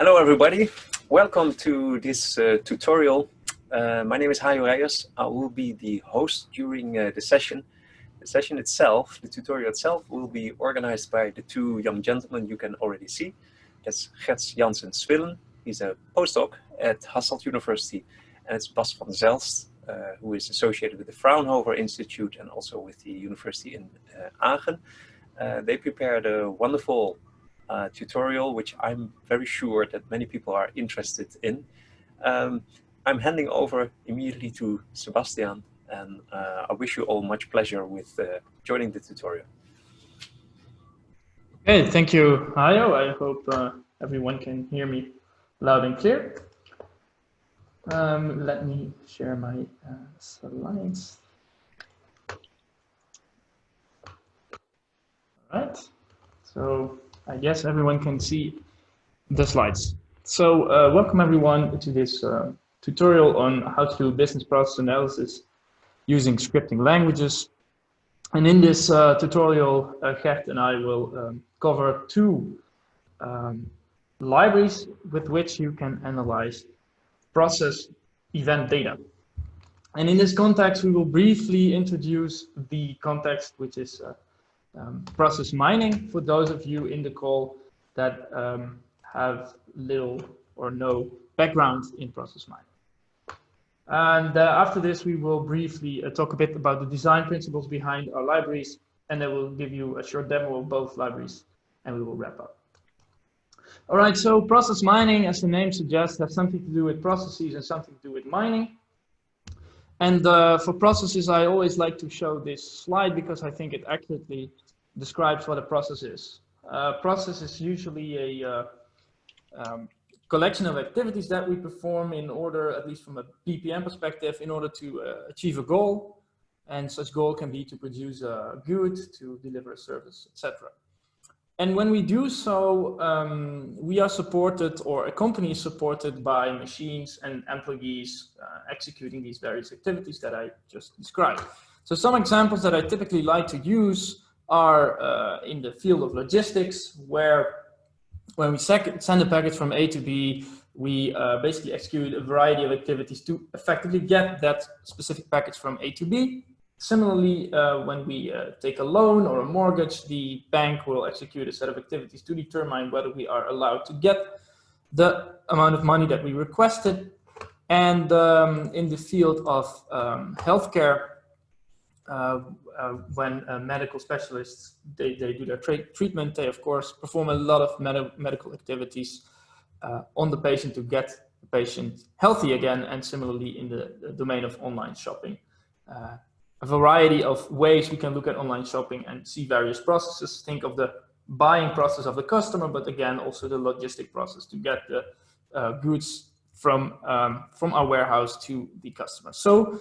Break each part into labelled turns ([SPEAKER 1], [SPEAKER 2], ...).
[SPEAKER 1] Hello everybody, welcome to this tutorial. My name is Hajo Reyes. I will be the host during the session. The session itself, the tutorial itself, will be organized by the two young gentlemen you can already see. That's Gert Jansen Swillen, he's a postdoc at Hasselt University, and it's Bas van Zelst, who is associated with the Fraunhofer Institute and also with the University in Aachen. They prepared a wonderful tutorial, which I'm very sure that many people are interested in. I'm handing over immediately to Sebastian, and I wish you all much pleasure with joining the tutorial.
[SPEAKER 2] Okay, thank you, Hajo. I hope everyone can hear me loud and clear. Let me share my slides. All right, so I guess everyone can see the slides. So welcome everyone to this tutorial on how to do business process analysis using scripting languages. And in this tutorial, Gert and I will cover two libraries with which you can analyze process event data. And in this context, we will briefly introduce the context, which is process mining, for those of you in the call that have little or no background in process mining. And after this, we will briefly talk a bit about the design principles behind our libraries, and then we'll give you a short demo of both libraries, and we will wrap up. All right, so process mining, as the name suggests, has something to do with processes and something to do with mining. And for processes, I always like to show this slide because I think it accurately describes what a process is. Process is usually a collection of activities that we perform in order, at least from a BPM perspective, in order to achieve a goal. And such goal can be to produce a good, to deliver a service, etc. And when we do so, we are supported, or a company is supported by machines and employees executing these various activities that I just described. So some examples that I typically like to use are in the field of logistics, where when we send a package from A to B, we basically execute a variety of activities to effectively get that specific package from A to B. Similarly, when we take a loan or a mortgage, the bank will execute a set of activities to determine whether we are allowed to get the amount of money that we requested. And in the field of healthcare, when medical specialists, they do their treatment, they of course perform a lot of medical activities on the patient to get the patient healthy again. And similarly in the domain of online shopping, a variety of ways we can look at online shopping and see various processes. Think of the buying process of the customer, but again also the logistic process to get the goods from our warehouse to the customer. So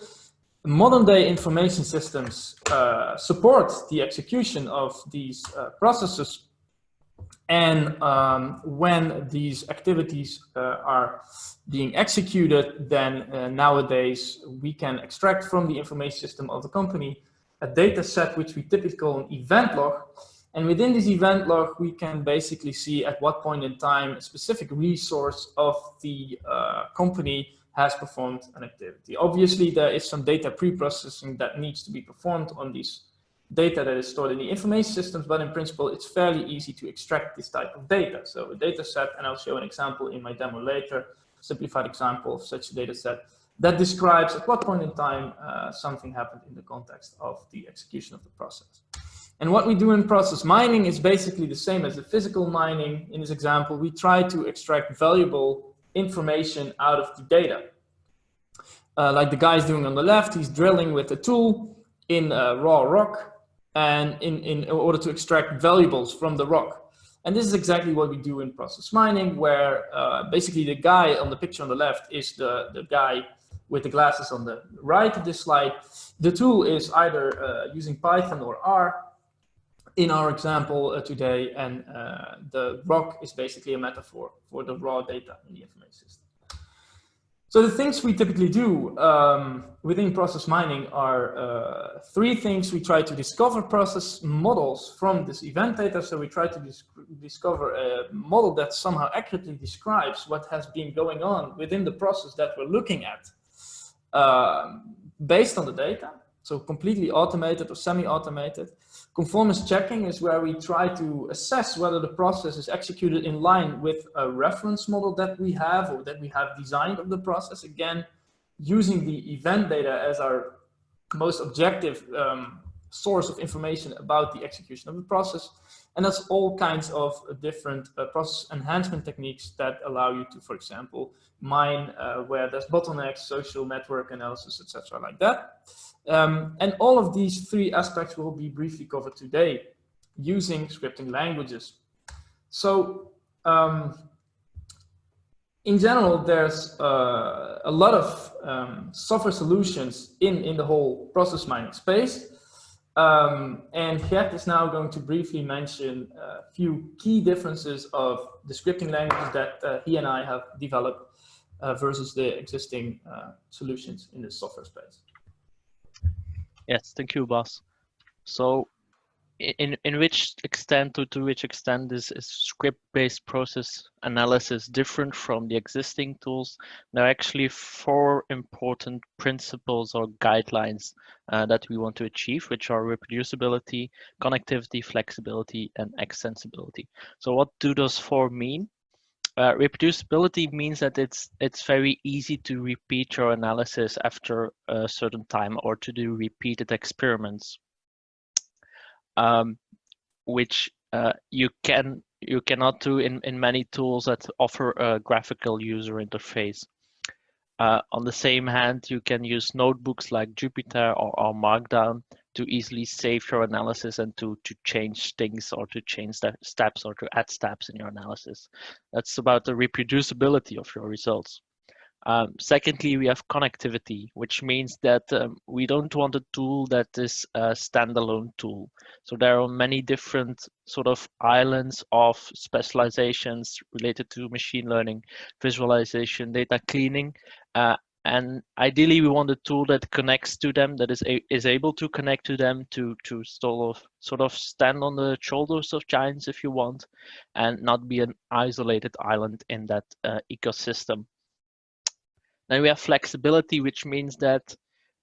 [SPEAKER 2] modern day information systems support the execution of these processes, and when these activities are being executed, then nowadays we can extract from the information system of the company a data set which we typically call an event log. And within this event log, we can basically see at what point in time a specific resource of the company has performed an activity. Obviously, there is some data pre-processing that needs to be performed on these data that is stored in the information systems, but in principle, it's fairly easy to extract this type of data. So a data set, and I'll show an example in my demo later, simplified example of such a data set that describes at what point in time something happened in the context of the execution of the process. And what we do in process mining is basically the same as the physical mining. In this example, we try to extract valuable information out of the data. Like the guy's doing on the left, he's drilling with a tool in raw rock, and in order to extract valuables from the rock. And this is exactly what we do in process mining, where basically the guy on the picture on the left is the guy with the glasses on the right of this slide. The tool is either using Python or R in our example today, and the rock is basically a metaphor for the raw data in the information system. So the things we typically do within process mining are three things. We try to discover process models from this event data. So we try to discover a model that somehow accurately describes what has been going on within the process that we're looking at based on the data. So completely automated or semi-automated. Conformance checking is where we try to assess whether the process is executed in line with a reference model that we have or that we have designed of the process. Again, using the event data as our most objective source of information about the execution of the process. And that's all kinds of different process enhancement techniques that allow you to, for example, mine where there's bottlenecks, social network analysis, etc., like that. And all of these three aspects will be briefly covered today using scripting languages. So in general, there's a lot of software solutions in the whole process mining space. And Gert is now going to briefly mention a few key differences of the scripting languages that he and I have developed versus the existing solutions in the software space.
[SPEAKER 3] Yes, thank you, Bas. So in which extent, to which extent is script-based process analysis different from the existing tools? There are actually 4 important principles or guidelines that we want to achieve, which are reproducibility, connectivity, flexibility, and extensibility. So what do those 4 mean? Reproducibility means that it's very easy to repeat your analysis after a certain time or to do repeated experiments, which you cannot do in many tools that offer a graphical user interface. On the same hand, you can use notebooks like Jupyter or Markdown to easily save your analysis and to change things or to change the steps or to add steps in your analysis. That's about the reproducibility of your results. Secondly, we have connectivity, which means that we don't want a tool that is a standalone tool. So there are many different sort of islands of specializations related to machine learning, visualization, data cleaning, and ideally we want a tool that connects to them, that is able to connect to them to sort of stand on the shoulders of giants if you want, and not be an isolated island in that ecosystem. Then we have flexibility, which means that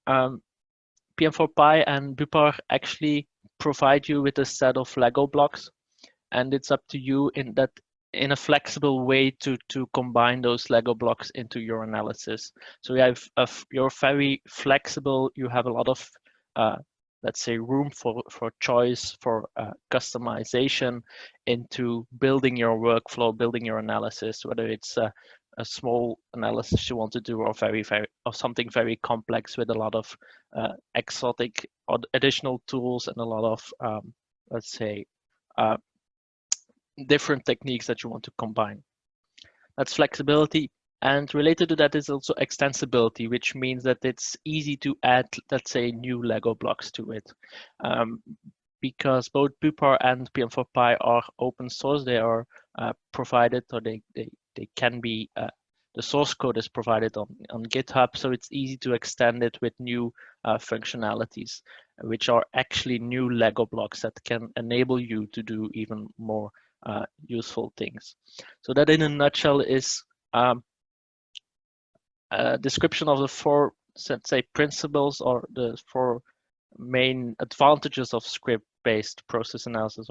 [SPEAKER 3] PM4Py and Bupar actually provide you with a set of Lego blocks, and it's up to you in a flexible way to combine those Lego blocks into your analysis. So you're very flexible. You have a lot of let's say room for choice, for customization into building your workflow, building your analysis, whether it's a small analysis you want to do, or something very complex with a lot of exotic or additional tools and a lot of let's say different techniques that you want to combine. That's flexibility. And related to that is also extensibility, which means that it's easy to add, let's say, new Lego blocks to it. Because both Bupar and PM4Py are open source, they are provided, or they can be, the source code is provided on GitHub, so it's easy to extend it with new functionalities, which are actually new Lego blocks that can enable you to do even more useful things. So that in a nutshell is a description of the 4, let's say, principles or the 4 main advantages of script-based process analysis,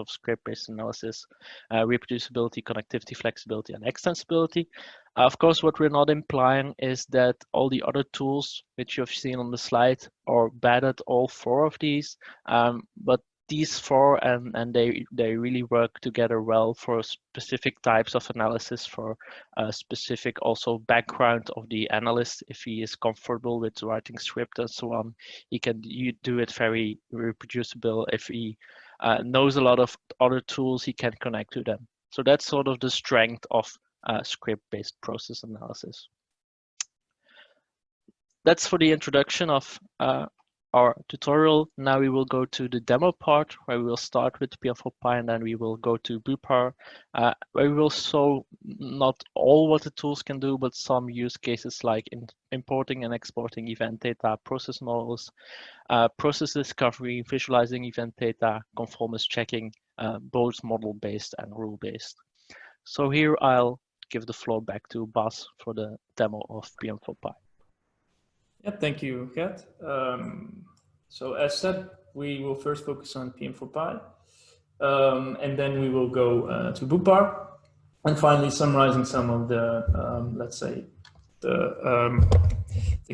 [SPEAKER 3] reproducibility, connectivity, flexibility, and extensibility. Of course, what we're not implying is that all the other tools which you've seen on the slide are bad at all 4 of these, but these 4 and they really work together well for specific types of analysis, for a specific also background of the analyst. If he is comfortable with writing script and so on, he can do it very reproducible. If he knows a lot of other tools, he can connect to them. So that's sort of the strength of script-based process analysis. That's for the introduction of our tutorial. Now we will go to the demo part where we will start with PM4Py and then we will go to BluePar, where we will show not all what the tools can do, but some use cases like importing and exporting event data, process models, process discovery, visualizing event data, conformance checking, both model-based and rule-based. So here I'll give the floor back to Bas for the demo of PM4Py.
[SPEAKER 2] Yeah, thank you, Gert. So as said, we will first focus on PM4Py, and then we will go to BluePar, and finally summarizing some of the, let's say, the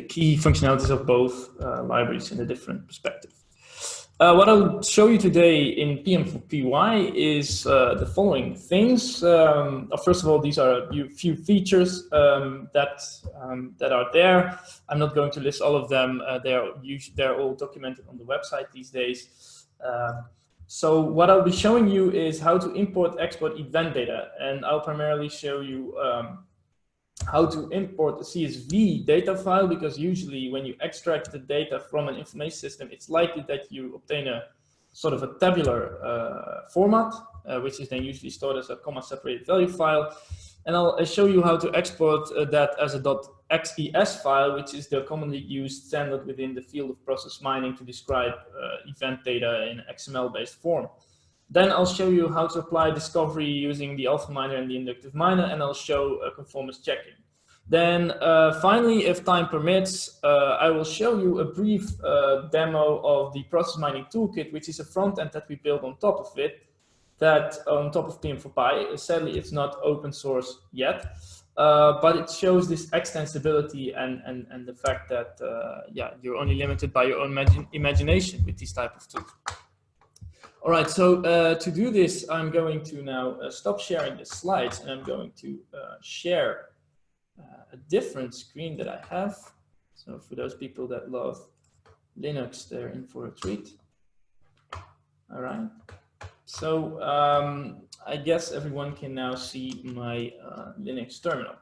[SPEAKER 2] key functionalities of both libraries in a different perspective. What I'll show you today in PM4Py is the following things. First of all, these are a few features that are there. I'm not going to list all of them. They're all documented on the website these days. So what I'll be showing you is how to import, export event data, and I'll primarily show you how to import a CSV data file, because usually when you extract the data from an information system, it's likely that you obtain a sort of a tabular format, which is then usually stored as a comma-separated value file. And I'll show you how to export that as a .xes file, which is the commonly used standard within the field of process mining to describe event data in XML-based form. Then I'll show you how to apply discovery using the alpha miner and the inductive miner, and I'll show conformance checking. Then finally, if time permits, I will show you a brief demo of the process mining toolkit, which is a front end that we built on top of it, that on top of PM4Py. Sadly, it's not open source yet, but it shows this extensibility and the fact that yeah, you're only limited by your own imagination with these type of tools. All right, so to do this, I'm going to now stop sharing the slides, and I'm going to share a different screen that I have. So for those people that love Linux, they're in for a treat. All right. So I guess everyone can now see my Linux terminal.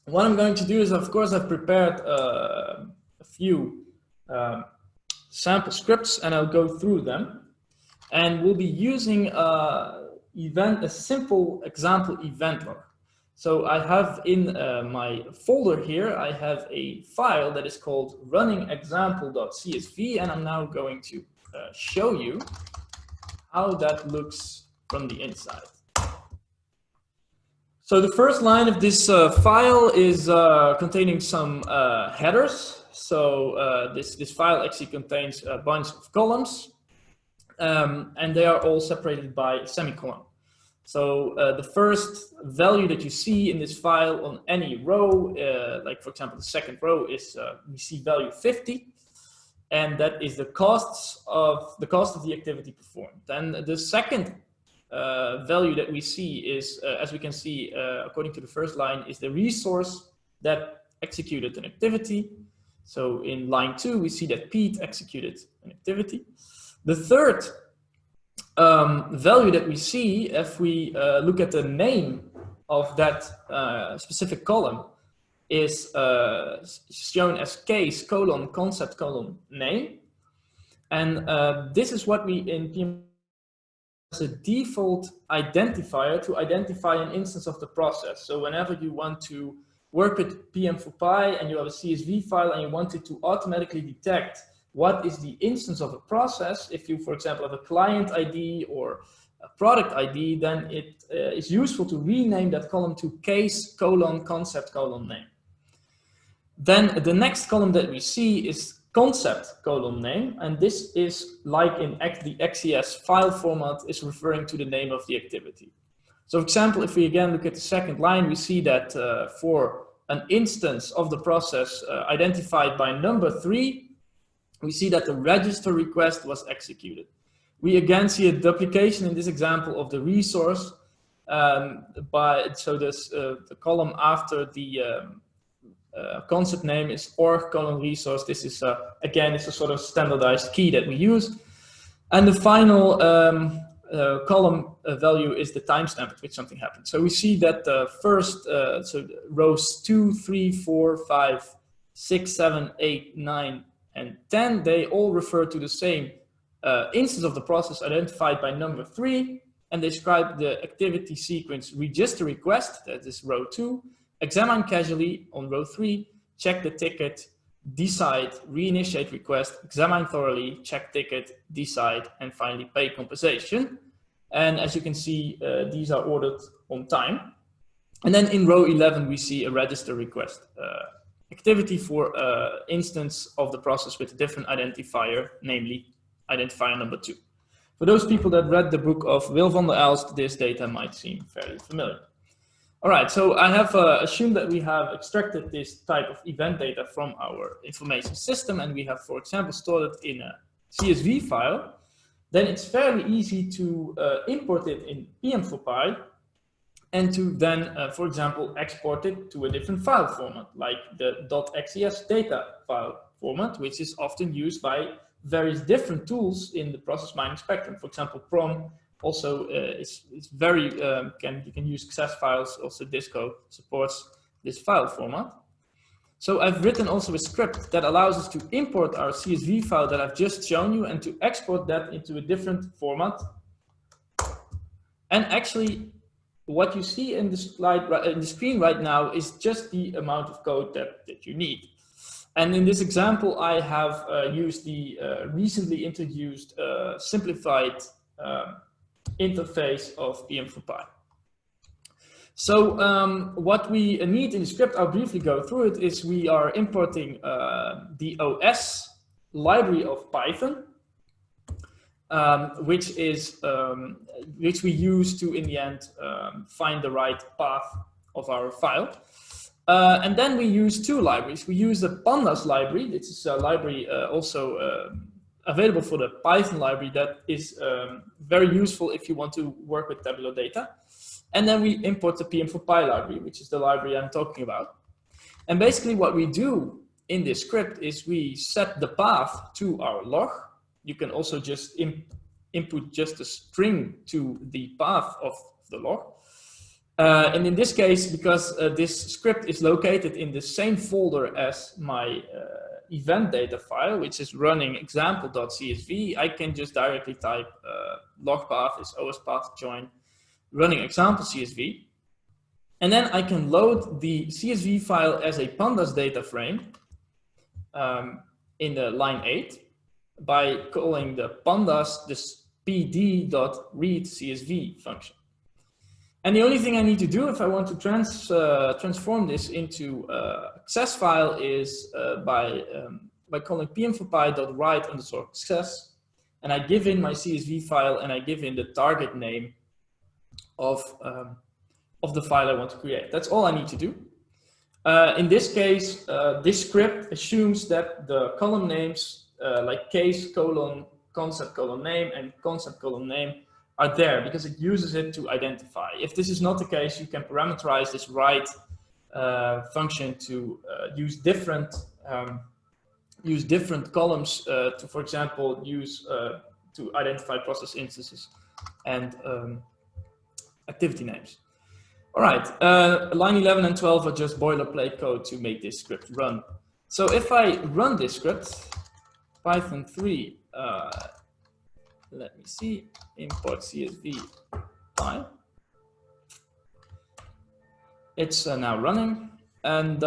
[SPEAKER 2] What I'm going to do is, of course, I've prepared a few sample scripts, and I'll go through them. And we'll be using a simple example event log. So I have in my folder here, I have a file that is called runningexample.csv, and I'm now going to show you how that looks from the inside. So the first line of this file is containing some headers. So this file actually contains a bunch of columns. And they are all separated by a semicolon. So the first value that you see in this file on any row, like for example, the second row is we see value 50, and that is the cost of the activity performed. Then the second value that we see is, as we can see, according to the first line, is the resource that executed an activity. So in line 2, we see that Pete executed an activity. The third value that we see, if we look at the name of that specific column, is shown as case : concept : name. And this is what we in PM as a default identifier to identify an instance of the process. So whenever you want to work with PM4Py and you have a CSV file and you want it to automatically detect what is the instance of a process, if you, for example, have a client ID or a product ID, then it is useful to rename that column to case : concept : name. Then the next column that we see is concept : name, and this is like in the XES file format is referring to the name of the activity. So for example, if we again look at the second line, we see that for an instance of the process identified by number 3, we see that the register request was executed. We again see a duplication in this example of the resource. The column after the concept name is org : resource. This is again, it's a sort of standardized key that we use. And the final column value is the timestamp at which something happened. So we see that the first, so rows 2, 3, 4, 5, 6, 7, 8, 9, and 10, they all refer to the same instance of the process identified by number 3, and describe the activity sequence register request, that is row 2, examine casually on row 3, check the ticket, decide, reinitiate request, examine thoroughly, check ticket, decide, and finally pay compensation. And as you can see, these are ordered on time. And then in row 11, we see a register request activity for instance of the process with a different identifier, namely identifier number 2. For those people that read the book of Will van der Elst, this data might seem fairly familiar. All right, so I have assumed that we have extracted this type of event data from our information system, and we have, for example, stored it in a CSV file. Then it's fairly easy to import it in PM4Py and to then, for example, export it to a different file format, like the .xes data file format, which is often used by various different tools in the process mining spectrum. For example, PROM also it's very, you can use XES files, also Disco supports this file format. So I've written also a script that allows us to import our CSV file that I've just shown you and to export that into a different format. And actually, what you see in the slide, in the screen right now is just the amount of code that you need. And in this example, I have used the recently introduced simplified interface of PM4Py. So what we need in the script, I'll briefly go through it, is we are importing the OS library of Python, which we use to, in the end, find the right path of our file. And then we use two libraries. We use the Pandas library. This is a library also available for the Python library that is very useful if you want to work with tabular data. And then we import the PM4Py library, which is the library I'm talking about. And basically what we do in this script is we set the path to our log. You can also just input just a string to the path of the log. And in this case, because this script is located in the same folder as my event data file, which is running example.csv, I can just directly type log path is os path join running example CSV. And then I can load the CSV file as a pandas data frame in the line 8 by calling the pandas, this pd.read CSV function. And the only thing I need to do if I want to transform this into XES file is by calling pm4py.write_XES, and I give in my CSV file and I give in the target name of the file I want to create. That's all I need to do. In this case, this script assumes that the column names like case colon concept colon name and concept colon name are there because it uses it to identify. If this is not the case, you can parameterize this write function to use different columns to, for example, use to identify process instances and activity names. All right, line 11 and 12 are just boilerplate code to make this script run. So if I run this script, Python 3, let me see, import CSV file. It's now running. And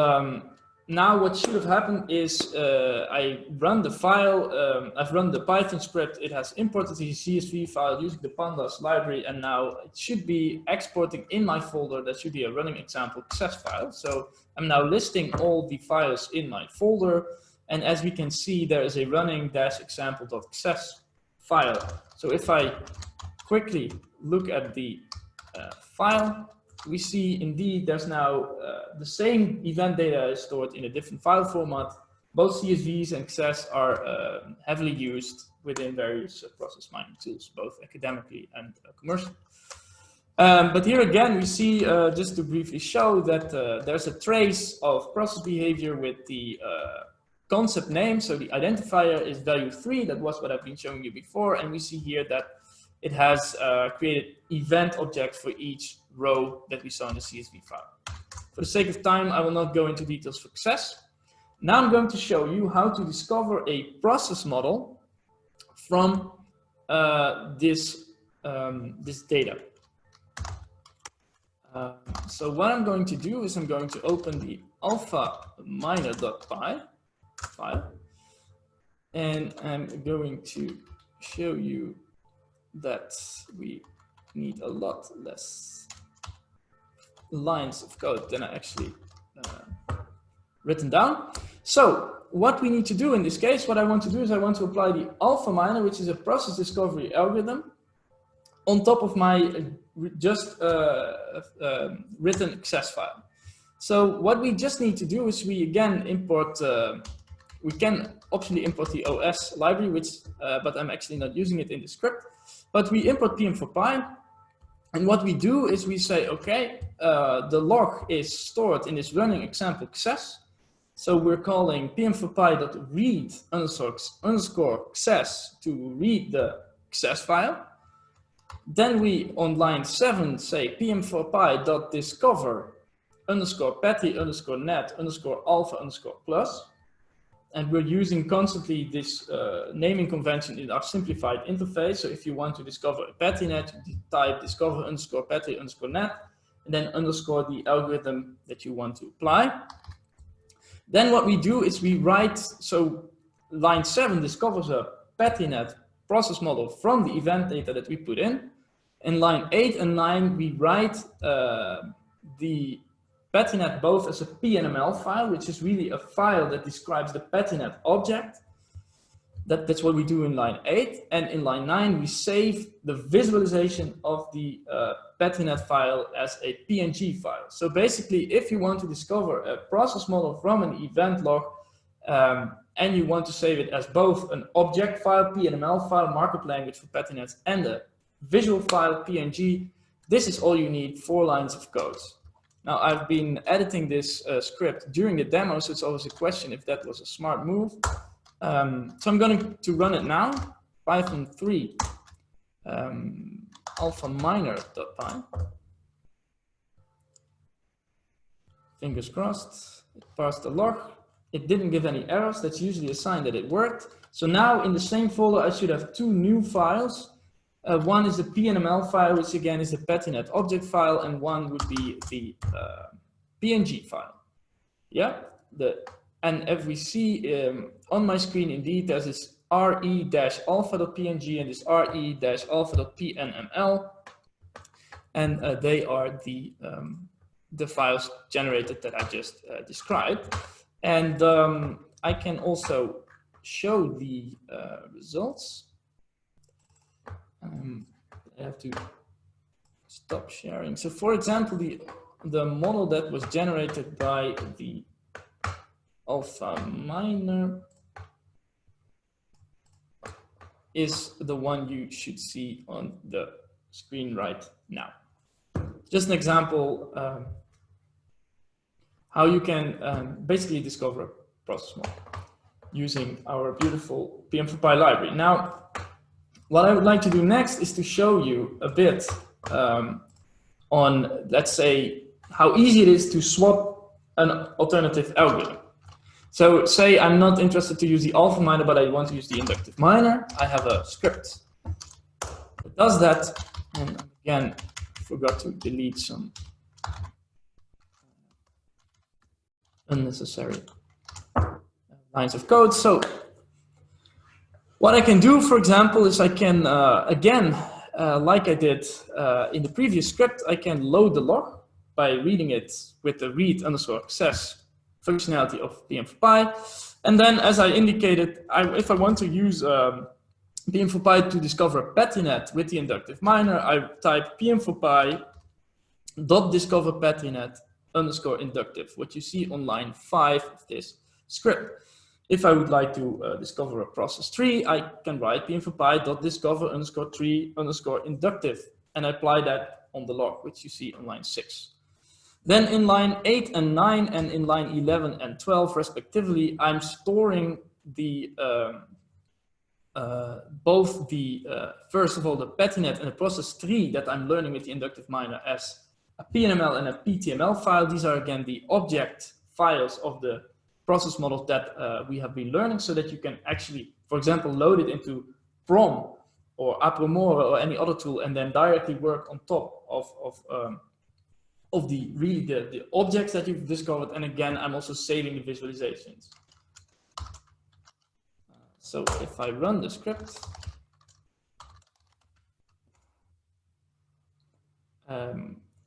[SPEAKER 2] now what should have happened is I run the file, I've run the Python script, it has imported the CSV file using the pandas library, and now it should be exporting in my folder. That should be a running example XES file. So I'm now listing all the files in my folder. And as we can see, there is a running -example.xes file. So if I quickly look at the file, we see indeed there's now the same event data is stored in a different file format. Both CSVs and XES are heavily used within various process mining tools, both academically and commercially. But here again, we see, just to briefly show that there's a trace of process behavior with the concept name. So the identifier is value 3. That was what I've been showing you before. And we see here that it has created event objects for each row that we saw in the CSV file. For the sake of time, I will not go into details for XES. Now I'm going to show you how to discover a process model from this data. So what I'm going to do is I'm going to open the alpha-miner.py file, and I'm going to show you that we need a lot less lines of code than I actually written down. So what we need to do in this case, what I want to do is I want to apply the alpha-miner, which is a process discovery algorithm, on top of my just written access file. So what we just need to do is we again import, we can optionally import the OS library, which, but I'm actually not using it in the script, but we import PM4Py. And what we do is we say, okay, the log is stored in this running example access. So we're calling PM4Py.read underscore access to read the access file. Then we, on line 7, say PM4Py.discover underscore patty underscore net underscore alpha underscore plus. And we're using constantly this naming convention in our simplified interface. So if you want to discover a patty net, you type discover underscore patty underscore net, and then underscore the algorithm that you want to apply. Then what we do is we write, so line 7 discovers a PattyNet process model from the event data that we put in. In line 8 and 9, we write the PattyNet both as a PNML file, which is really a file that describes the PattyNet object. That's what we do in line 8. And in line 9, we save the visualization of the PattyNet file as a PNG file. So basically, if you want to discover a process model from an event log, and you want to save it as both an object file, PNML file, markup language for PattyNet, and a visual file, PNG, this is all you need, 4 lines of code. Now, I've been editing this script during the demo, so it's always a question if that was a smart move. So I'm going to run it now, Python 3 alpha-miner.py. Fingers crossed, it parsed the log. It didn't give any errors. That's usually a sign that it worked. So now in the same folder, I should have 2 new files. One is the PNML file, which again is the PattyNet object file, and one would be the PNG file. Yeah, and if we see on my screen, indeed, there's this re-alpha.png and this re-alpha.pnml, and they are the files generated that I just described. And I can also show the results. I have to stop sharing. So for example, the model that was generated by the alpha-miner is the one you should see on the screen right now. Just an example how you can basically discover a process model using our beautiful PM4Py library. Now, what I would like to do next is to show you a bit on, let's say, how easy it is to swap an alternative algorithm. So say I'm not interested to use the alpha-miner, but I want to use the inductive miner. I have a script that does that. And again, forgot to delete some unnecessary lines of code. So what I can do, for example, is I can, again, like I did in the previous script, I can load the log by reading it with the read underscore access functionality of PM4Py. And then, as I indicated, if I want to use PM4Py to discover PattyNet with the inductive miner, I type PM4Py.discover PattyNet underscore inductive, what you see on line 5 of this script. If I would like to discover a process tree, I can write PM4Py.discover underscore tree underscore inductive and apply that on the log, which you see on line 6. Then in line 8 and 9 and in line 11 and 12 respectively, I'm storing the both the first of all the PattyNet and the process tree that I'm learning with the inductive miner as a PNML and a PTML file. These are again the object files of the process models that we have been learning, so that you can actually, for example, load it into Prom or Apromore or any other tool, and then directly work on top of the objects that you've discovered. And again, I'm also saving the visualizations. So if I run the script,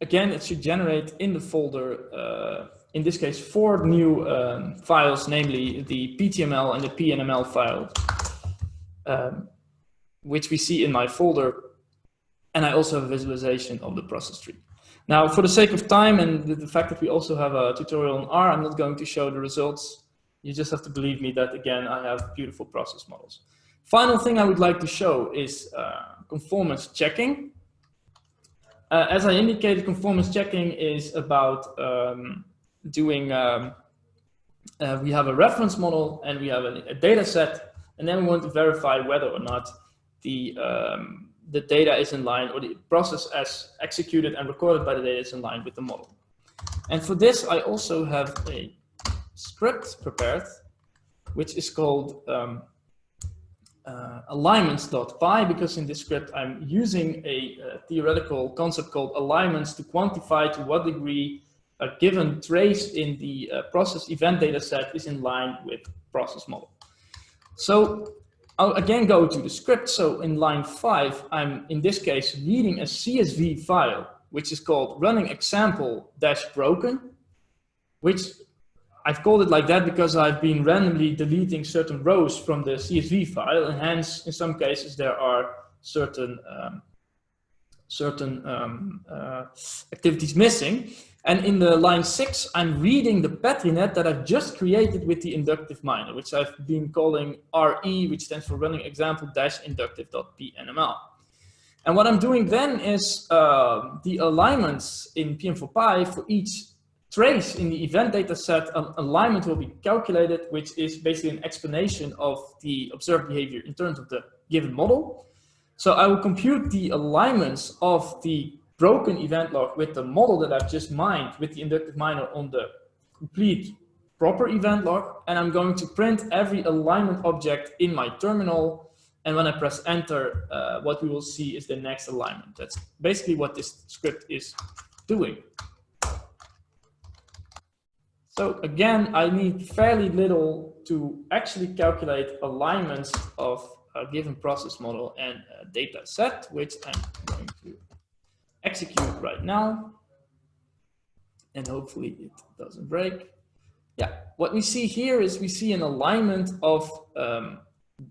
[SPEAKER 2] again, it should generate in the folder, in this case, 4 new files, namely the PTML and the PNML files, which we see in my folder. And I also have a visualization of the process tree. Now, for the sake of time and the fact that we also have a tutorial on R, I'm not going to show the results. You just have to believe me that, again, I have beautiful process models. Final thing I would like to show is conformance checking. As I indicated, conformance checking is about we have a reference model and we have a data set, and then we want to verify whether or not the data is in line, or the process as executed and recorded by the data is in line with the model. And for this, I also have a script prepared, which is called alignments.py, because in this script I'm using a theoretical concept called alignments to quantify to what degree a given trace in the process event data set is in line with process model. So I'll again go to the script. So in line 5, I'm in this case reading a CSV file, which is called running example-broken, which I've called it like that because I've been randomly deleting certain rows from the CSV file, and hence in some cases there are certain activities missing. And in the line 6, I'm reading the Petrinet that I've just created with the inductive miner, which I've been calling RE, which stands for running example-inductive.pnml. And what I'm doing then is the alignments in PM4Py for each trace in the event data set, an alignment will be calculated, which is basically an explanation of the observed behavior in terms of the given model. So I will compute the alignments of the broken event log with the model that I've just mined with the inductive miner on the complete proper event log, and I'm going to print every alignment object in my terminal. And when I press enter, what we will see is the next alignment. That's basically what this script is doing. So again, I need fairly little to actually calculate alignments of a given process model and a data set, which I'm going to execute right now. And hopefully it doesn't break. Yeah, what we see here is we see an alignment of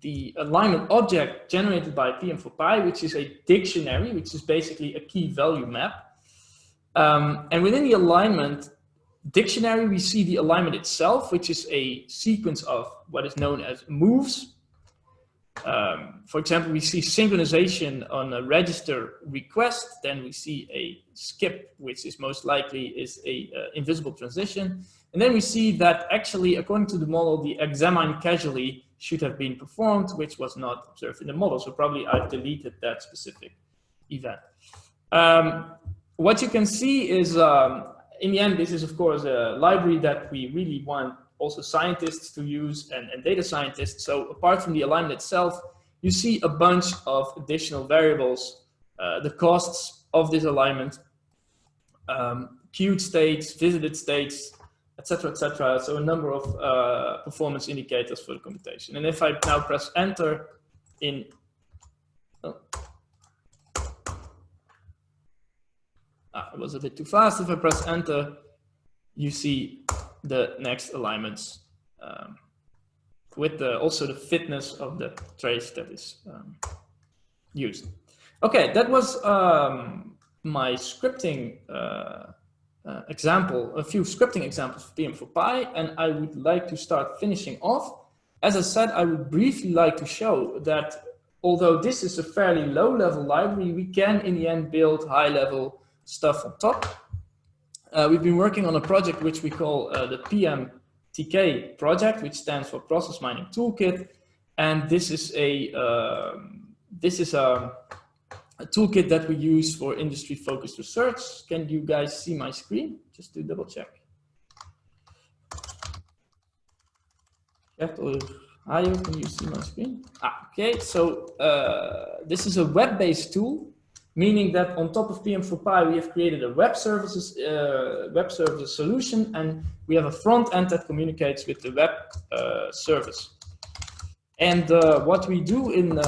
[SPEAKER 2] the alignment object generated by PM4Py, which is a dictionary, which is basically a key value map. And within the alignment dictionary, we see the alignment itself, which is a sequence of what is known as moves. For example, we see synchronization on a register request, then we see a skip, which is most likely is a invisible transition. And then we see that actually, according to the model, the examine casually should have been performed, which was not observed in the model. So probably I've deleted that specific event. What you can see is, in the end, this is of course a library that we really want also scientists to use and data scientists. So apart from the alignment itself, you see a bunch of additional variables, the costs of this alignment, queued states, visited states, etc., etc. So a number of performance indicators for the computation. And if I now press enter in, it was a bit too fast. If I press enter, you see the next alignments with also the fitness of the trace that is used. Okay, that was my scripting example, a few scripting examples for PM4Py, and I would like to start finishing off. As I said, I would briefly like to show that although this is a fairly low-level library, we can in the end build high-level stuff on top. We've been working on a project which we call the PMTK project, which stands for Process Mining Toolkit, and this is a toolkit that we use for industry-focused research. Can you guys see my screen? Just to double check. Gert or Hayo, can you see my screen? Okay, so this is a web-based tool, meaning that on top of PM4Py, we have created a web services solution, and we have a front end that communicates with the web service. And what we do in,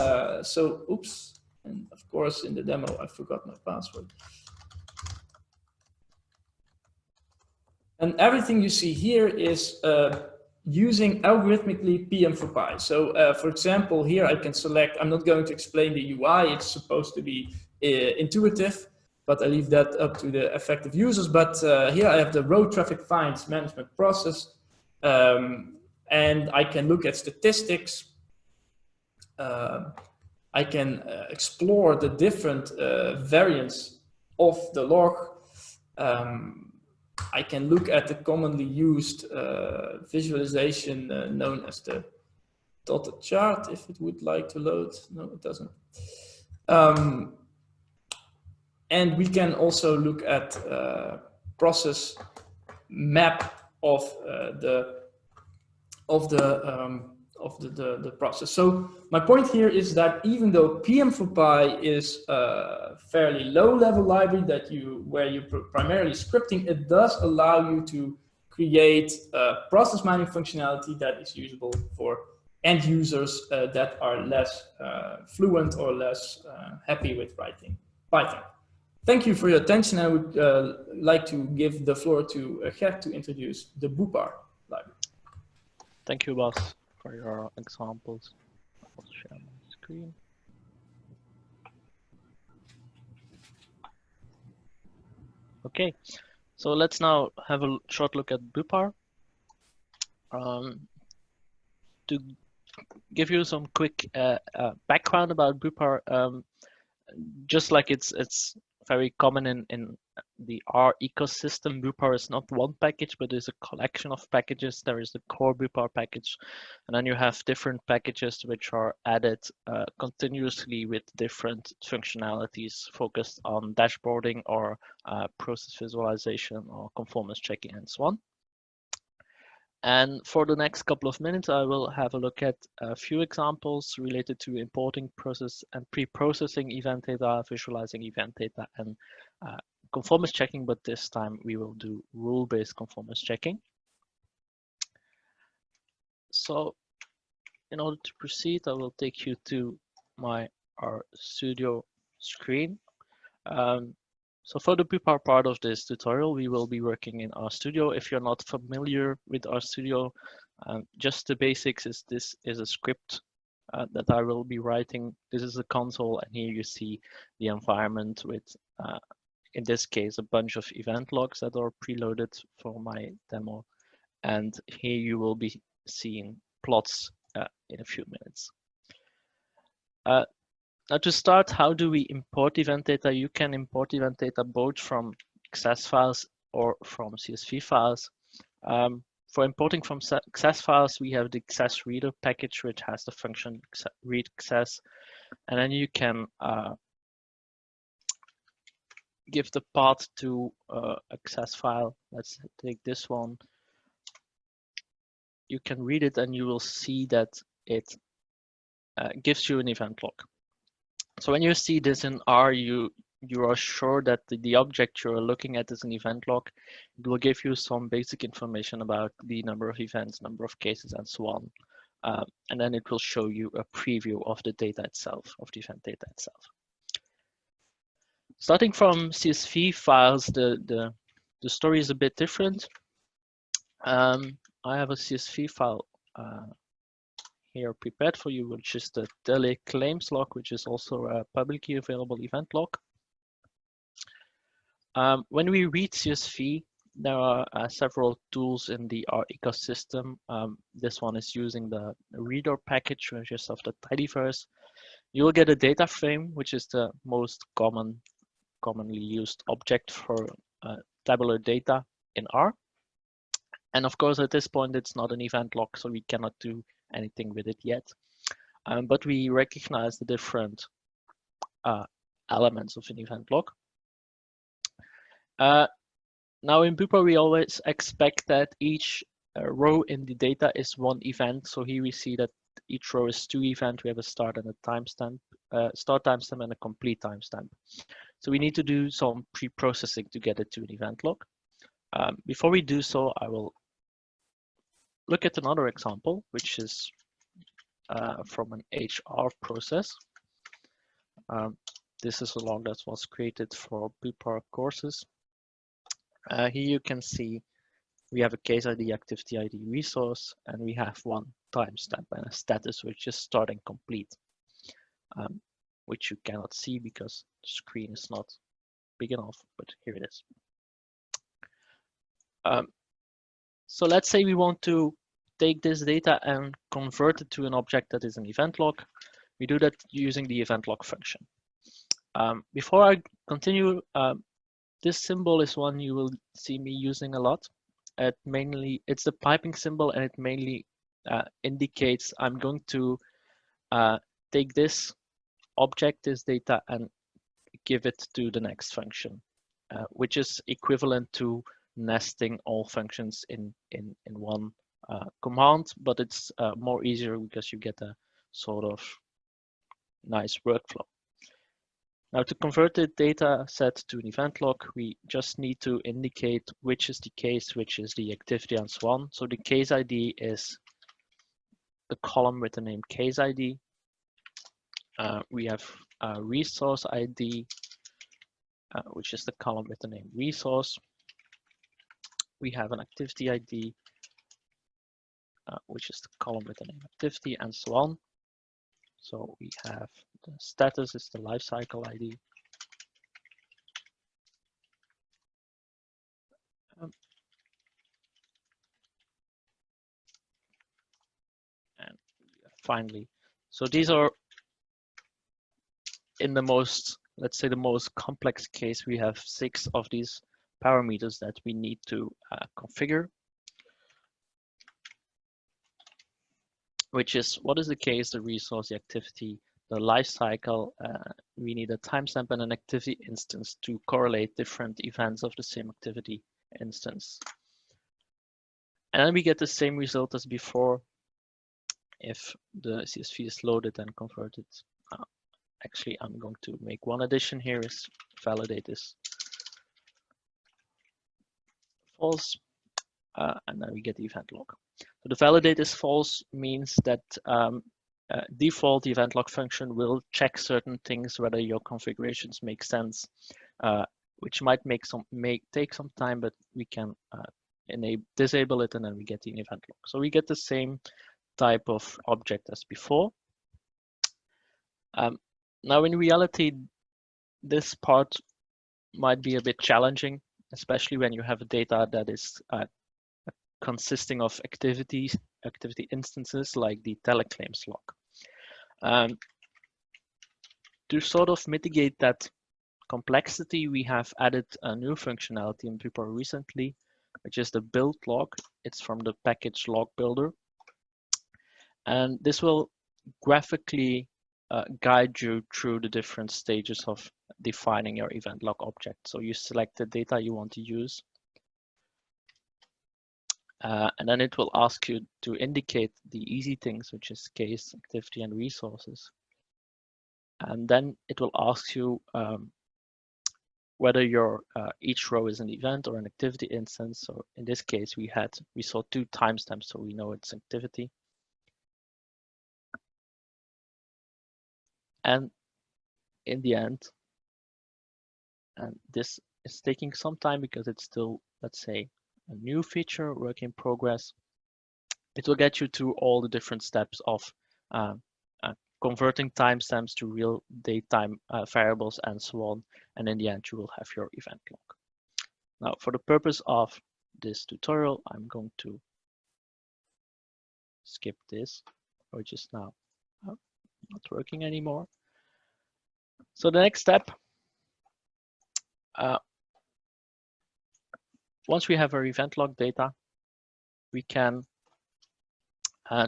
[SPEAKER 2] oops, and of course in the demo, I forgot my password. And everything you see here is using algorithmically PM4Py. So for example, here I can select, I'm not going to explain the UI, it's supposed to be intuitive, but I leave that up to the effective users. But here I have the road traffic fines management process, and I can look at statistics. I can explore the different variants of the log. I can look at the commonly used visualization known as the dotted chart, if it would like to load. No, it doesn't. And we can also look at process map of the process. So my point here is that even though PM4Py is a fairly low-level library where you're primarily scripting, it does allow you to create process mining functionality that is usable for end users that are less fluent or less happy with writing Python. Thank you for your attention. I would like to give the floor to Gert to introduce the Boopar library.
[SPEAKER 3] Thank you, Bas, for your examples. I'll share my screen. Okay, so let's now have a short look at Boopar. To give you some quick background about Boopar, just like it's very common in the R ecosystem, Boopar is not one package, but is a collection of packages. There is the core Boopar package, and then you have different packages which are added continuously with different functionalities focused on dashboarding or process visualization or conformance checking and so on. And for the next couple of minutes, I will have a look at a few examples related to importing, process and pre-processing event data, visualizing event data, and conformance checking, but this time we will do rule-based conformance checking. So in order to proceed, I will take you to my RStudio screen. So for the Boopar part of this tutorial, we will be working in RStudio. If you're not familiar with RStudio, just the basics is this is a script that I will be writing. This is a console, and here you see the environment with, in this case, a bunch of event logs that are preloaded for my demo. And here you will be seeing plots in a few minutes. Now to start, how do we import event data? You can import event data both from XS files or from CSV files. For importing from XS files, we have the XS reader package, which has the function read XS, and then you can give the path to XS file. Let's take this one. You can read it, and you will see that it gives you an event log. So when you see this in R, you are sure that the object you're looking at is an event log. It will give you some basic information about the number of events, number of cases, and so on. And then it will show you a preview of the data itself, of the event data itself. Starting from CSV files, the story is a bit different. I have a CSV file here prepared for you, which is the delay claims log, which is also a publicly available event log. When we read CSV, there are several tools in the R ecosystem. This one is using the reader package, which is of the tidyverse. You will get a data frame, which is the most commonly used object for tabular data in R. And of course, at this point, it's not an event log, so we cannot do anything with it yet. But we recognize the different elements of an event log. Now in Boopar, we always expect that each row in the data is one event. So here we see that each row is 2 events. We have a start and a timestamp, start timestamp and a complete timestamp. So we need to do some pre-processing to get it to an event log. Before we do so, I will look at another example, which is from an HR process. This is a log that was created for BluePark courses. Here you can see we have a case ID, activity ID, resource, and we have one timestamp and a status which is start and complete, which you cannot see because the screen is not big enough, but here it is. So let's say we want to take this data and convert it to an object that is an event log. We do that using the event log function. Before I continue, this symbol is one you will see me using a lot. It's the piping symbol, and it mainly indicates I'm going to take this object, this data, and give it to the next function, which is equivalent to nesting all functions in one command, but it's more easier because you get a sort of nice workflow. Now, to convert the data set to an event log, we just need to indicate which is the case, which is the activity, and so on. So the case ID is the column with the name case ID. We have a resource ID, which is the column with the name resource. We have an activity ID, which is the column with the name activity, and so on. So we have the status is the lifecycle ID. And finally, so these are in the most, let's say the most complex case, we have 6 of these parameters that we need to configure, which is what is the case, the resource, the activity, the life cycle. We need a timestamp and an activity instance to correlate different events of the same activity instance. And then we get the same result as before if the CSV is loaded and converted. Actually, I'm going to make one addition here, is validate is false, and then we get the event log. So the validate is false means that default event log function will check certain things, whether your configurations make sense, which might take some time, but we can disable it, and then we get the event log. So we get the same type of object as before. Now, in reality, this part might be a bit challenging, especially when you have data that is consisting of activity instances like the teleclaims log. To sort of mitigate that complexity, we have added a new functionality in BluePark recently, which is the build log. It's from the package log builder. And this will graphically guide you through the different stages of defining your event log object. So you select the data you want to use. And then it will ask you to indicate the easy things, which is case, activity, and resources. And then it will ask you whether your each row is an event or an activity instance. So in this case, we saw 2 timestamps, so we know it's activity. And in the end, and this is taking some time because it's still, let's say, a new feature, work in progress. It will get you through all the different steps of converting timestamps to real datetime variables and so on. And in the end, you will have your event log. Now, for the purpose of this tutorial, I'm going to skip this, which is now not working anymore. So the next step, once we have our event log data, we can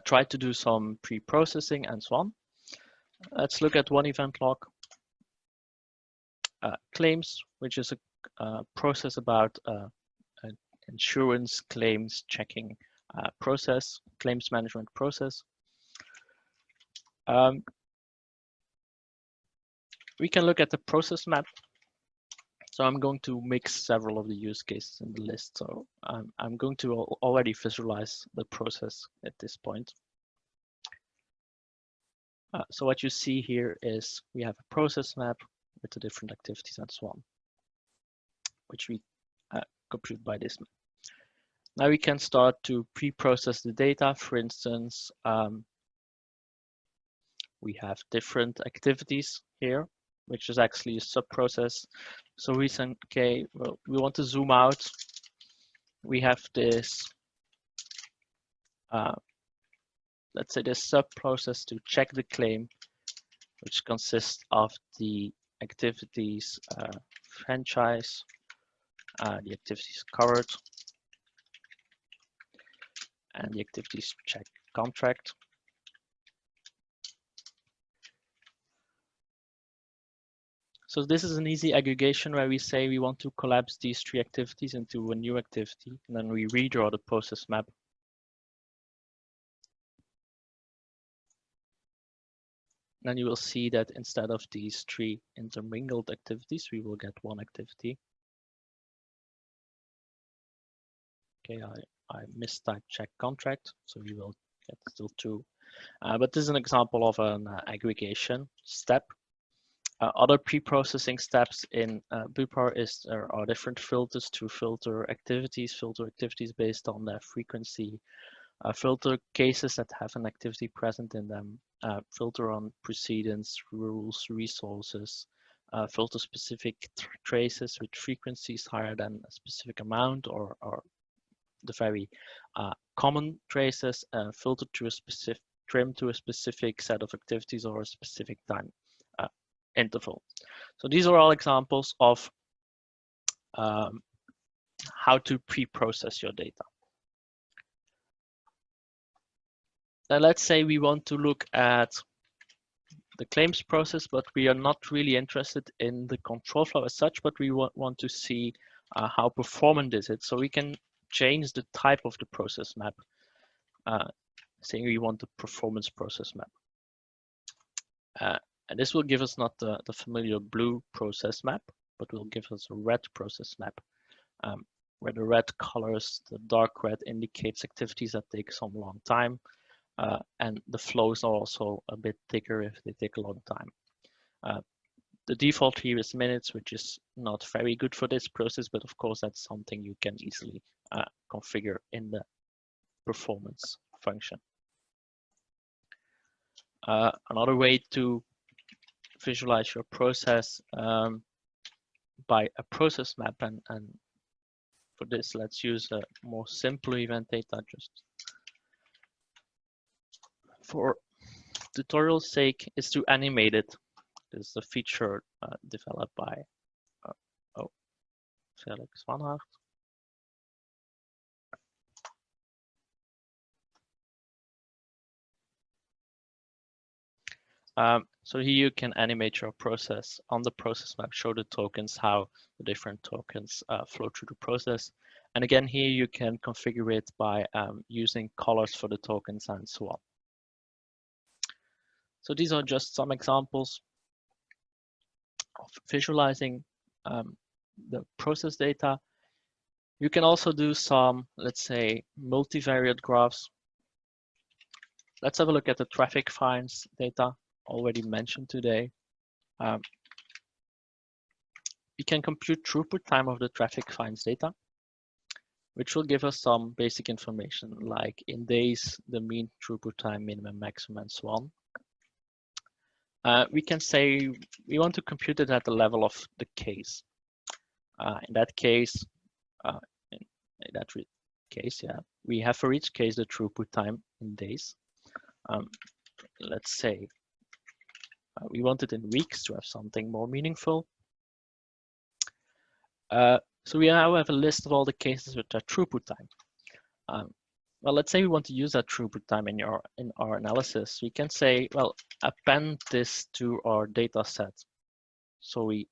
[SPEAKER 3] try to do some pre-processing and so on. Let's look at one event log, claims, which is a process about insurance claims checking process, claims management process. We can look at the process map. So I'm going to mix several of the use cases in the list. So I'm going to already visualize the process at this point. So what you see here is we have a process map with the different activities and so on, which we compute by this map. Now we can start to pre-process the data. For instance, we have different activities here, which is actually a sub-process. So we say, okay, well, we want to zoom out. We have this, let's say this sub-process to check the claim, which consists of the activities franchise, the activities covered, and the activities check contract. So this is an easy aggregation where we say we want to collapse these three activities into a new activity, and then we redraw the process map. Then you will see that instead of these three intermingled activities, we will get one activity. Okay, I mistyped check contract, so we will get still two. But this is an example of an aggregation step. Other pre-processing steps in BluePar is there are different filters to filter activities based on their frequency, filter cases that have an activity present in them, filter on precedence, rules, resources, filter specific traces with frequencies higher than a specific amount or the very common traces, filter to a specific, trim to a specific set of activities or a specific time interval. So these are all examples of how to pre-process your data. Now let's say we want to look at the claims process, but we are not really interested in the control flow as such, but we want to see how performant is it. So we can change the type of the process map, saying we want the performance process map. And this will give us not the familiar blue process map, but will give us a red process map, where the red colors, the dark red indicates activities that take some long time, and the flows are also a bit thicker if they take a long time. The default here is minutes, which is not very good for this process, but of course that's something you can easily configure in the performance function. Another way to visualize your process by a process map, and for this let's use a more simple event data just for tutorial's sake, is to animate it. This is a feature developed by Felix Van Hart. So here you can animate your process on the process map, show the tokens, how the different tokens flow through the process. And again, here you can configure it by using colors for the tokens and so on. So these are just some examples of visualizing the process data. You can also do some, let's say, multivariate graphs. Let's have a look at the traffic fines data already mentioned today. We can compute throughput time of the traffic fines data, which will give us some basic information like in days, the mean throughput time, minimum, maximum, and so on. We can say we want to compute it at the level of the case. In that case, we have for each case the throughput time in days. Let's say we want it in weeks to have something more meaningful. So we now have a list of all the cases with their throughput time. Well, let's say we want to use that throughput time in our analysis. We can say, well, append this to our data set. So we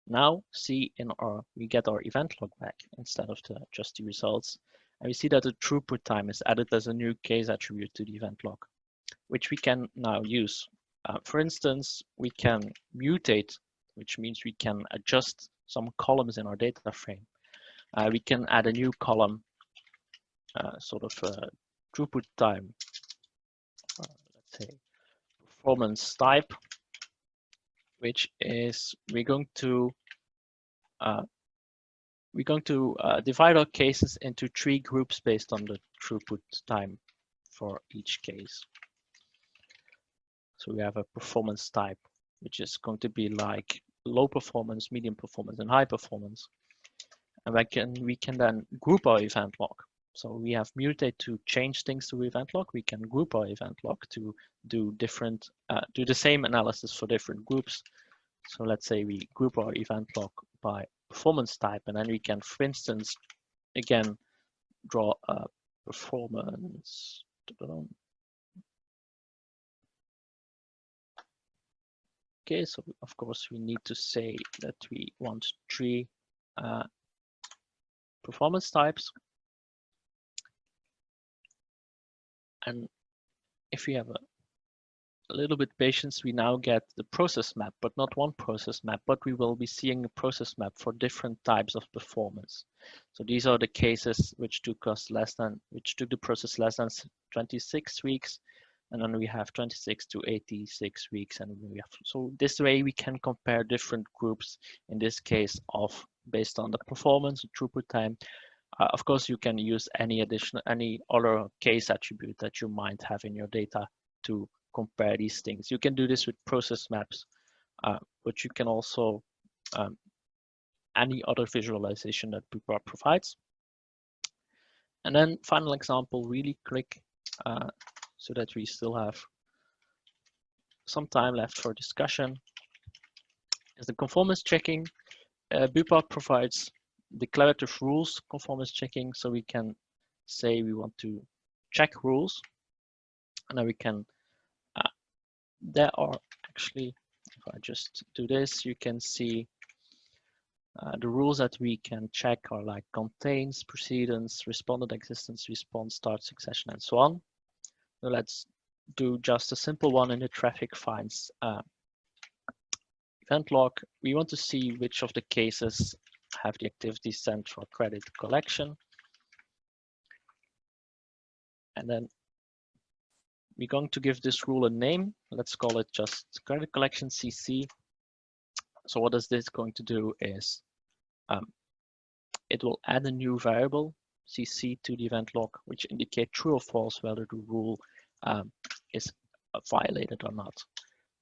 [SPEAKER 3] now see we get our event log back instead of just the results. And we see that the throughput time is added as a new case attribute to the event log, which we can now use. For instance, we can mutate, which means we can adjust some columns in our data frame. We can add a new column, sort of throughput time, let's say performance type, which is we're going to divide our cases into 3 groups based on the throughput time for each case. So we have a performance type, which is going to be like low performance, medium performance, and high performance. And we can then group our event log. So we have mutate to change things to event log. We can group our event log to do different, do the same analysis for different groups. So let's say we group our event log by performance type, and then we can, for instance, again, draw a performance. Okay, so of course we need to say that we want 3 performance types. And if we have a little bit patience, we now get the process map, but not one process map, but we will be seeing a process map for different types of performance. So these are the cases which took the process less than 26 weeks. And then we have 26 to 86 weeks. And so this way we can compare different groups, in this case based on the performance, throughput time. Of course, you can use any other case attribute that you might have in your data to compare these things. You can do this with process maps, but you can also any other visualization that Bupa provides. And then final example, really quick, so that we still have some time left for discussion, is the conformance checking. Bupa provides declarative rules conformance checking, so we can say we want to check rules, and then we can there are actually, if I just do this, you can see the rules that we can check are like contains, precedence, responded existence, response, start, succession, and so on. So let's do just a simple one in the traffic fines event log. We want to see which of the cases have the activity sent for credit collection. And then we're going to give this rule a name. Let's call it just credit collection CC. So what is this going to do is it will add a new variable CC to the event log, which indicate true or false whether the rule is violated or not.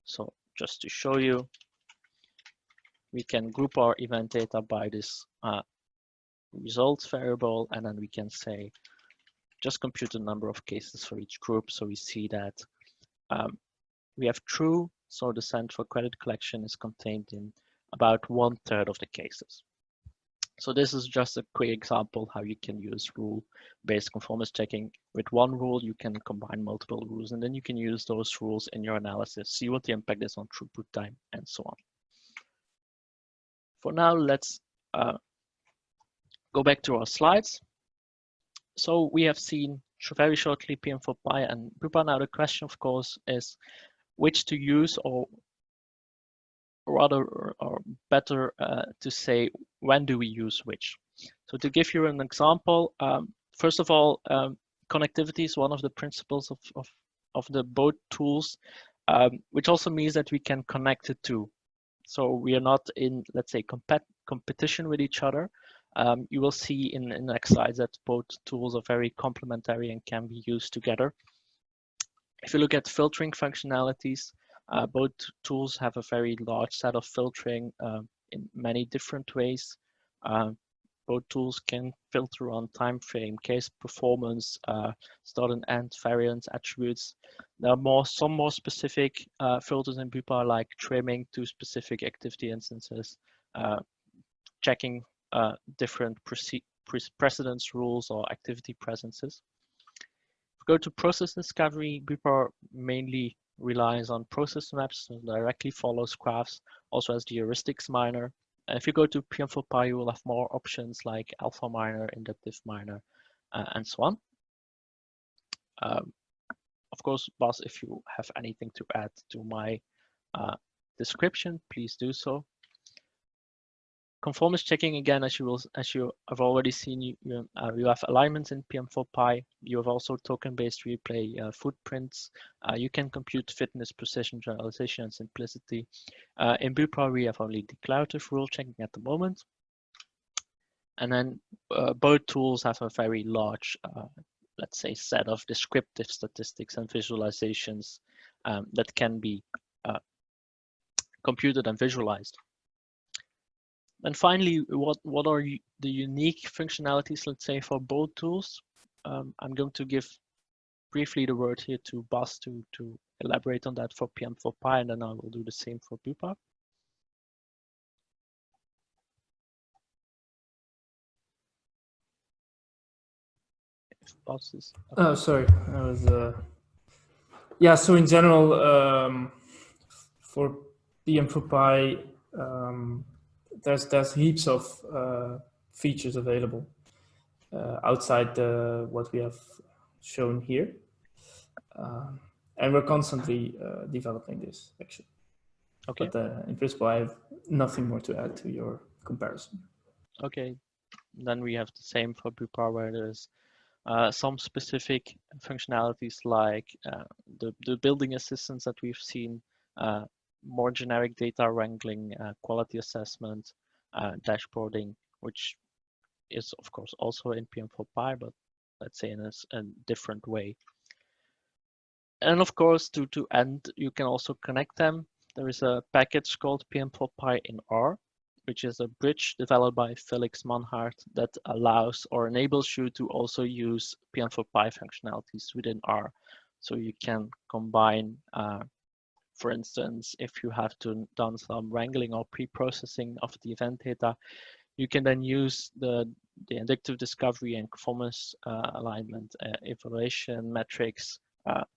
[SPEAKER 3] So just to show you, we can group our event data by this results variable, and then we can say just compute the number of cases for each group. So we see that we have true, so the sent for credit collection is contained in about 1/3 of the cases. So this is just a quick example how you can use rule-based conformance checking. With one rule, you can combine multiple rules, and then you can use those rules in your analysis, see what the impact is on throughput time, and so on. For now, let's go back to our slides. So we have seen very shortly PM4Py and Bupa. Now the question, of course, is which to use, or rather, or better to say, when do we use which? So to give you an example, first of all, connectivity is one of the principles of the both tools, which also means that we can connect the two. So we are not in, let's say, competition with each other. You will see in the next slides that both tools are very complementary and can be used together. If you look at filtering functionalities, both tools have a very large set of filtering in many different ways. Both tools can filter on time frame, case performance, start and end variance attributes. There are some more specific filters in Bupa, like trimming to specific activity instances, checking different precedence rules or activity presences. If we go to process discovery, Bupa mainly relies on process maps, so directly follows graphs, also has the heuristics miner. And if you go to PM4Py, you will have more options like alpha miner, inductive miner, and so on. Of course, Bas, if you have anything to add to my description, please do so. Conformance checking, again, as you have already seen, you have alignments in PM4Py. You have also token-based replay footprints. You can compute fitness, precision, generalization, and simplicity. In BuPar, we have only declarative rule checking at the moment. And then both tools have a very large, let's say, set of descriptive statistics and visualizations that can be computed and visualized. And finally, what are the unique functionalities, let's say, for both tools? I'm going to give briefly the word here to Bas to elaborate on that for PM4Py, and then I will do the same for BuPar. If Bas is...
[SPEAKER 2] Oh, sorry, I was... Yeah, so in general, for PM4Py, there's heaps of features available outside what we have shown here, and we're constantly developing this actually.
[SPEAKER 3] Okay.
[SPEAKER 2] But in principle, I have nothing more to add to your comparison.
[SPEAKER 3] Okay, then we have the same for BuPar, where there's some specific functionalities like the building assistance that we've seen, more generic data wrangling, quality assessment, dashboarding, which is of course also in PM4Py, but let's say in a different way. And of course, to end, you can also connect them. There is a package called PM4Py in R, which is a bridge developed by Felix Manhart that allows or enables you to also use PM4Py functionalities within R. So you can combine, for instance, if you have done some wrangling or pre-processing of the event data, you can then use the inductive discovery and conformance alignment evaluation metrics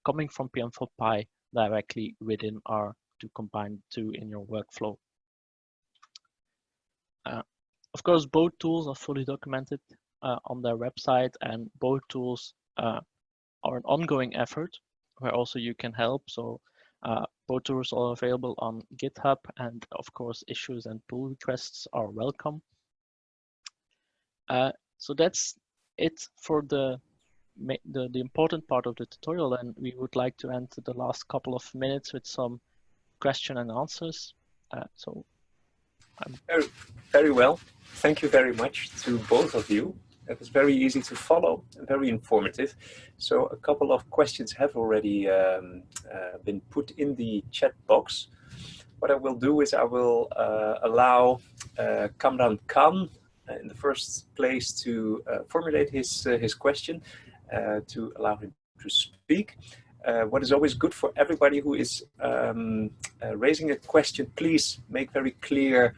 [SPEAKER 3] coming from PM4Py directly within R to combine the two in your workflow. Of course, both tools are fully documented on their website, and both tools are an ongoing effort where also you can help. So both tools are available on GitHub, and of course, issues and pull requests are welcome. So that's it for the important part of the tutorial, and we would like to end the last couple of minutes with some question and answers.
[SPEAKER 1] Very well. Thank you very much to both of you. It was very easy to follow and very informative. So a couple of questions have already been put in the chat box. What I will do is I will allow Kamran Khan in the first place to formulate his question, to allow him to speak. What is always good for everybody who is raising a question, please make very clear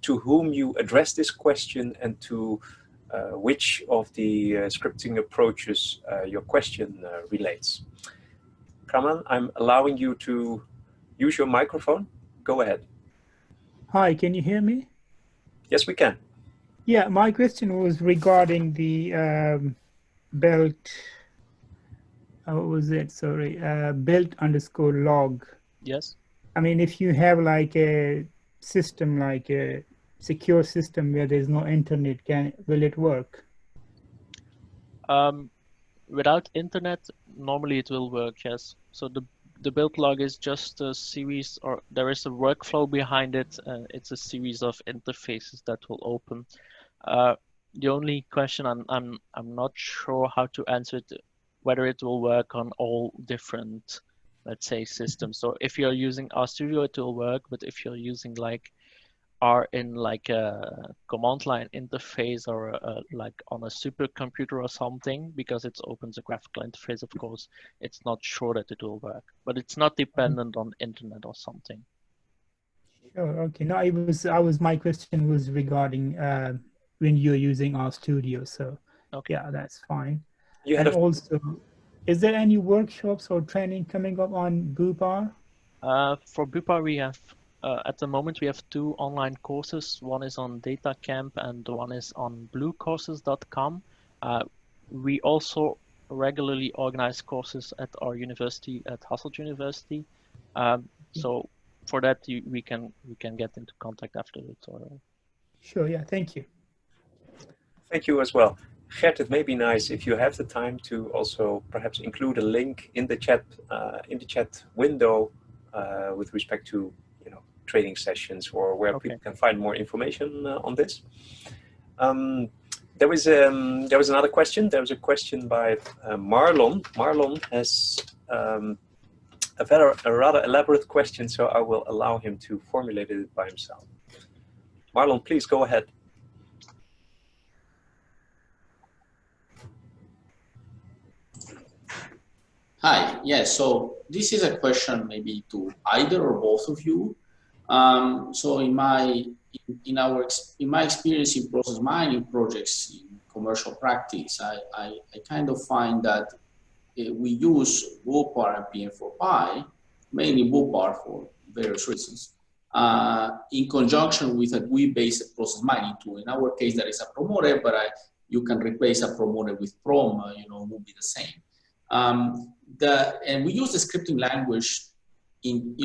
[SPEAKER 1] to whom you address this question and to which of the scripting approaches your question relates. Kamran, I'm allowing you to use your microphone. Go ahead.
[SPEAKER 4] Hi, can you hear me?
[SPEAKER 1] Yes, we can.
[SPEAKER 4] Yeah, my question was regarding the belt. What was it? Sorry, belt_log.
[SPEAKER 3] Yes.
[SPEAKER 4] I mean, if you have like a system, like a secure system where there's no internet, will it work?
[SPEAKER 3] Without internet, normally it will work, yes. So the build log is just a series, or there is a workflow behind it. It's a series of interfaces that will open. The only question I'm not sure how to answer it, whether it will work on all different, let's say, systems. So if you're using RStudio, it will work, but if you're using like R in like a command line interface or like on a supercomputer or something, because it opens a graphical interface, of course, it's not sure that it will work, but it's not dependent on internet or something.
[SPEAKER 4] Sure. Okay. No, my question was regarding when you're using RStudio. So okay. Yeah, that's fine. And also, is there any workshops or training coming up on BuPar?
[SPEAKER 3] For BuPar, we have at the moment we have 2 online courses. One is on DataCamp and one is on bluecourses.com. We also regularly organize courses at our university, at Hasselt University. So for that, we can get into contact after the tutorial.
[SPEAKER 4] Sure. Yeah. Thank you.
[SPEAKER 1] Thank you as well. Gert, it may be nice if you have the time to also perhaps include a link in the chat window with respect to training sessions or where people can find more information on this. There was another question. There was a question by Marlon. Marlon has a rather elaborate question, so I will allow him to formulate it by himself. Marlon, please go ahead.
[SPEAKER 5] Hi, yes, so this is a question maybe to either or both of you. So in my experience in process mining projects in commercial practice, I kind of find that we use WOPR and PM4Pi, mainly WOPR for various reasons, in conjunction with a GUI-based process mining tool. In our case, that is a Promore, but you can replace a Promore with Prom, would be the same. And we use the scripting language in,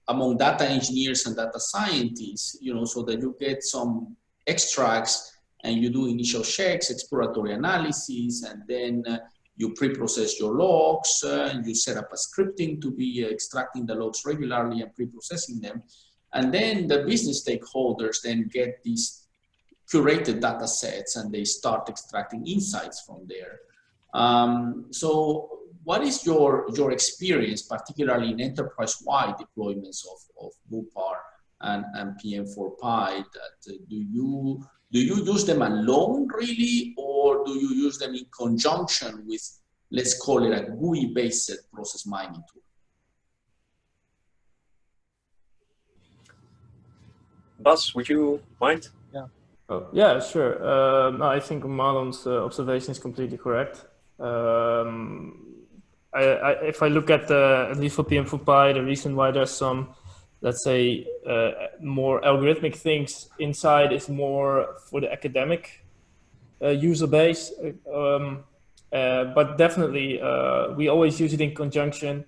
[SPEAKER 5] among data engineers and data scientists, so that you get some extracts and you do initial checks, exploratory analysis, and then you pre-process your logs, and you set up a scripting to be extracting the logs regularly and pre-processing them. And then the business stakeholders then get these curated data sets and they start extracting insights from there. So what is your experience, particularly in enterprise-wide deployments of WOPR and PM4Pi? That do you use them alone really, or do you use them in conjunction with, let's call it a GUI-based process mining tool?
[SPEAKER 1] Bas, would you mind?
[SPEAKER 2] Yeah. Oh, yeah, sure. No, I think Marlon's observation is completely correct. If I look at least for PM4Pi, the reason why there's some, let's say, more algorithmic things inside is more for the academic user base. But definitely, we always use it in conjunction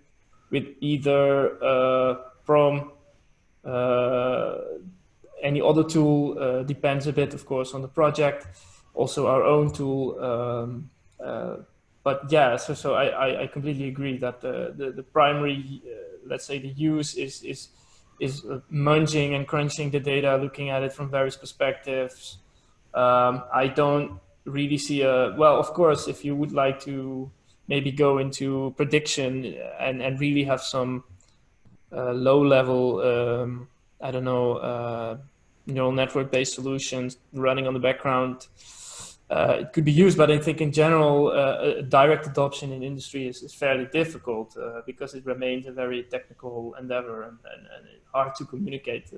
[SPEAKER 2] with either Prom, any other tool, depends a bit, of course, on the project. Also our own tool. But yeah, so I completely agree that the primary, let's say, the use is munging and crunching the data, looking at it from various perspectives. I don't really see well, of course, if you would like to maybe go into prediction and really have some low level, I don't know, neural network based solutions running on the background, it could be used, but I think in general, direct adoption in industry is fairly difficult because it remains a very technical endeavor and hard to communicate.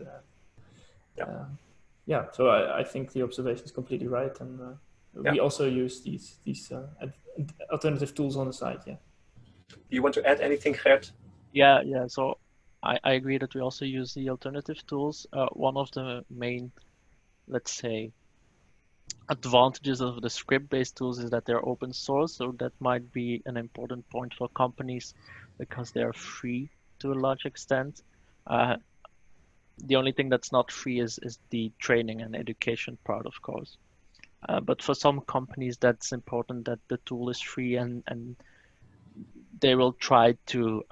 [SPEAKER 2] Yeah, so I think the observation is completely right, and we also use these alternative tools on the side. Yeah.
[SPEAKER 1] You want to add anything, Gert?
[SPEAKER 3] Yeah. So I agree that we also use the alternative tools. One of the main, let's say, advantages of the script-based tools is that they're open source, so that might be an important point for companies because they're free to a large extent. The only thing that's not free is the training and education part, of course. But for some companies, that's important that the tool is free and they will try to,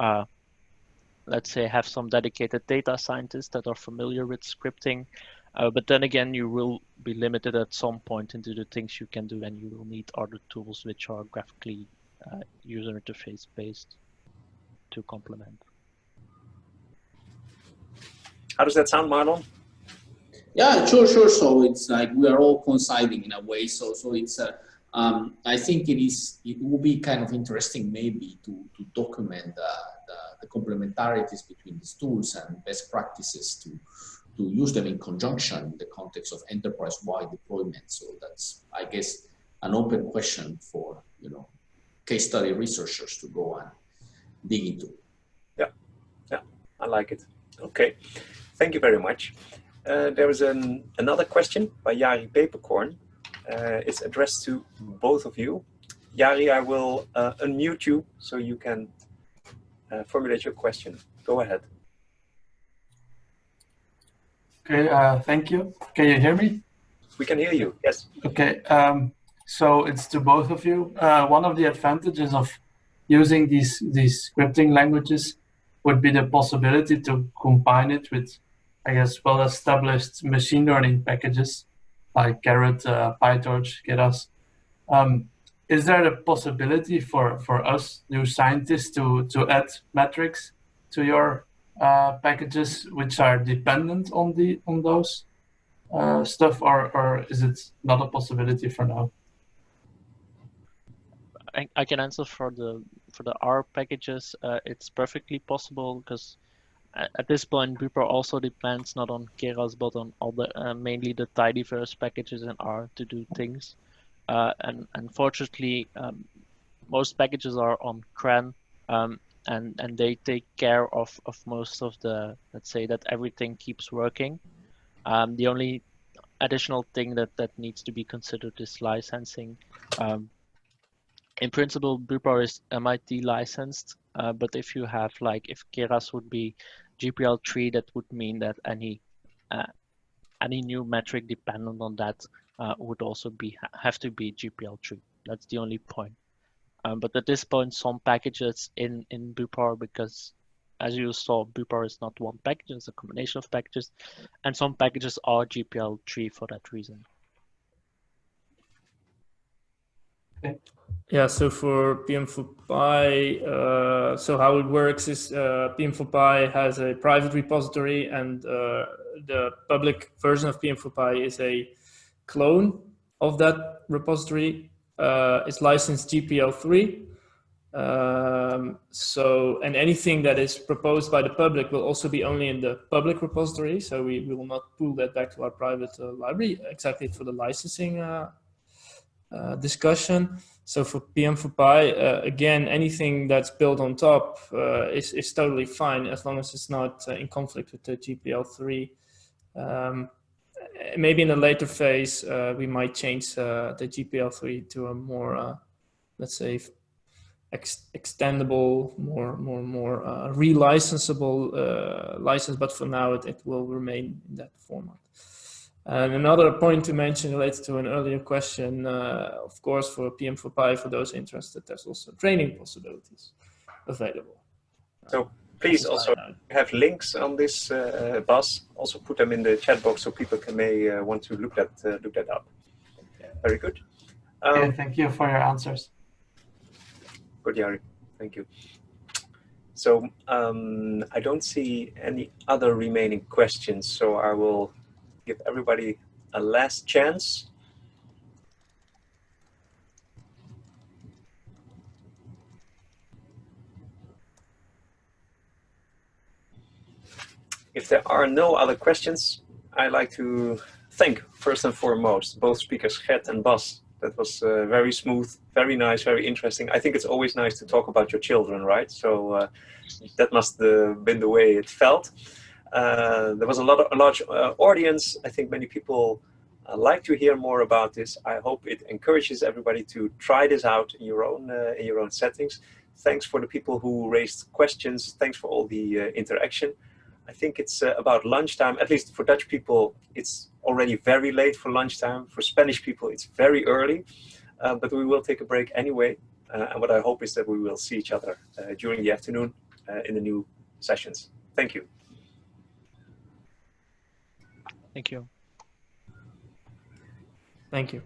[SPEAKER 3] let's say, have some dedicated data scientists that are familiar with scripting. But then again, you will be limited at some point into the things you can do, and you will need other tools which are graphically user interface based to complement.
[SPEAKER 1] How does that sound, Marlon?
[SPEAKER 5] Yeah, sure. So it's like we are all coinciding in a way. So it's I think it will be kind of interesting maybe to document the complementarities between these tools and best practices to use them in conjunction in the context of enterprise-wide deployment. So that's, I guess, an open question for case study researchers to go and dig into.
[SPEAKER 1] Yeah, I like it. Okay, thank you very much. There was another question by Jari Peperkorn. It's addressed to both of you. Jari, I will unmute you so you can formulate your question. Go ahead.
[SPEAKER 6] Okay, thank you. Can you hear me?
[SPEAKER 1] We can hear you, yes.
[SPEAKER 6] Okay, so it's to both of you. One of the advantages of using these scripting languages would be the possibility to combine it with, I guess, well-established machine learning packages like Carrot, PyTorch, Keras. Is there a possibility for us new scientists to add metrics to your packages which are dependent on those stuff, or is it not a possibility for now?
[SPEAKER 3] I can answer for the R packages. It's perfectly possible because at this point Bupa also depends not on Keras but on all the mainly the tidyverse packages in R to do things. And unfortunately, most packages are on CRAN, and they take care of most of the, let's say that everything keeps working. The only additional thing that needs to be considered is licensing. In principle, Bupa is MIT licensed, but if you have if Keras would be GPL3, that would mean that any new metric dependent on that would also have to be GPL3. That's the only point. But at this point, some packages in Bupa, because as you saw, Bupa is not one package, it's a combination of packages, and some packages are GPL3 for that reason.
[SPEAKER 6] Okay.
[SPEAKER 2] Yeah, so for PM4Py, so how it works is PM4Py has a private repository, and the public version of PM4Py is a clone of that repository. It's licensed GPL3. And anything that is proposed by the public will also be only in the public repository. So we will not pull that back to our private library, exactly for the licensing discussion. So for PM4Py, again, anything that's built on top is totally fine as long as it's not in conflict with the GPL3. Maybe in a later phase, we might change the GPL3 to a more, let's say, extendable, more relicensable license. But for now, it will remain in that format. And another point to mention relates to an earlier question, of course, for PM4Py, for those interested, there's also training possibilities available.
[SPEAKER 1] So please also have links on this, Bas. Also put them in the chat box so people may want to look that up. Very good.
[SPEAKER 6] Okay, thank you for your answers.
[SPEAKER 1] Good, Jari. Thank you. So I don't see any other remaining questions, so I will give everybody a last chance. If there are no other questions, I'd like to thank first and foremost both speakers, Gert and Bas. That was very smooth, very nice, very interesting. I think it's always nice to talk about your children, right? So that must have been the way it felt. There was a large audience. I think many people like to hear more about this. I hope it encourages everybody to try this out in your own settings. Thanks for the people who raised questions. Thanks for all the interaction. I think it's about lunchtime. At least for Dutch people, it's already very late for lunchtime. For Spanish people, it's very early. But we will take a break anyway. And what I hope is that we will see each other during the afternoon in the new sessions. Thank you.
[SPEAKER 3] Thank you.
[SPEAKER 2] Thank you.